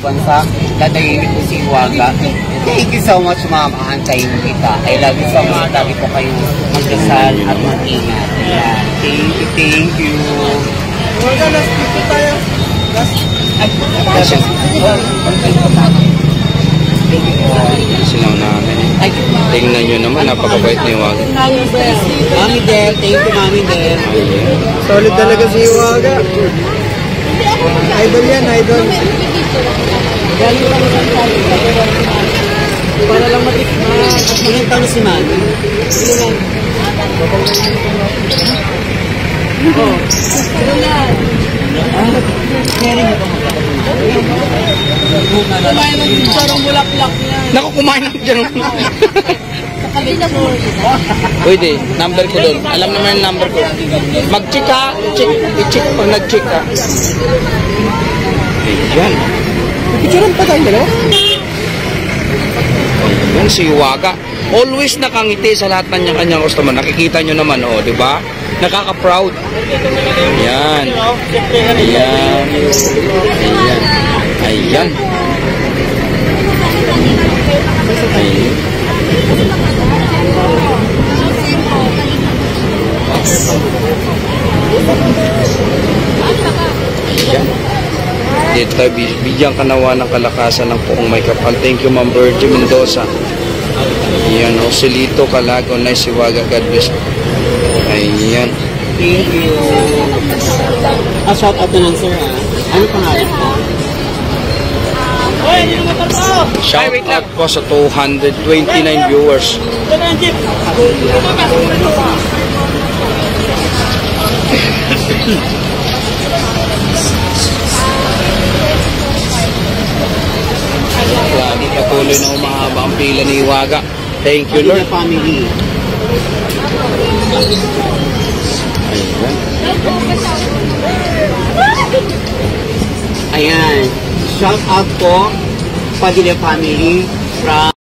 bansa, dadayin ko si Waga. Thank you so much, ma'am. Aantayin kita. I love you so much. Lagi po kayo magdasal at mag-ingat. Yeah. Thank you. Waga, last picture tayo. Silang namin. Tingnan nyo naman, napakabait ni Waga. Mami Del, thank you, Mami Del. Solid talaga si Waga. Idol yan, idol. Galing lang sa tayo. Para lang matikman. Ilang taon si Mami? Ilang? Oo. Ilang? Kering mo ba kumain ng sarong bulaklak yan. Naku, kumain ng dyan. Pwede, number ko doon. Alam naman yung number ko. Mag-check ha. I-check pag nag-check ha. Ayan. Picturean pa tayo, no? Ayan si Waga. Always nakangiti sa lahat ng kanyang customer. Nakikita nyo naman, oh, di ba? Nakaka-proud. Ayan. Ayan. Ayan. Ayan. Ayan. Ayan. Dito tayo bigyan ka nawa ng kalakasan ng poong may kapal. Thank you, Ma'am Virgie Mendoza. Ayan, Joselito Calago, nice si Waga, God bless. Ayan. Thank you. Shout out na lang, sir. Ano pangalan po? Shout out po sa 229 viewers. Lagi patuloy na umahaba ang pila ni Waga. Thank you, Lord. Family. Ayan. Shout out po, Padilla Family from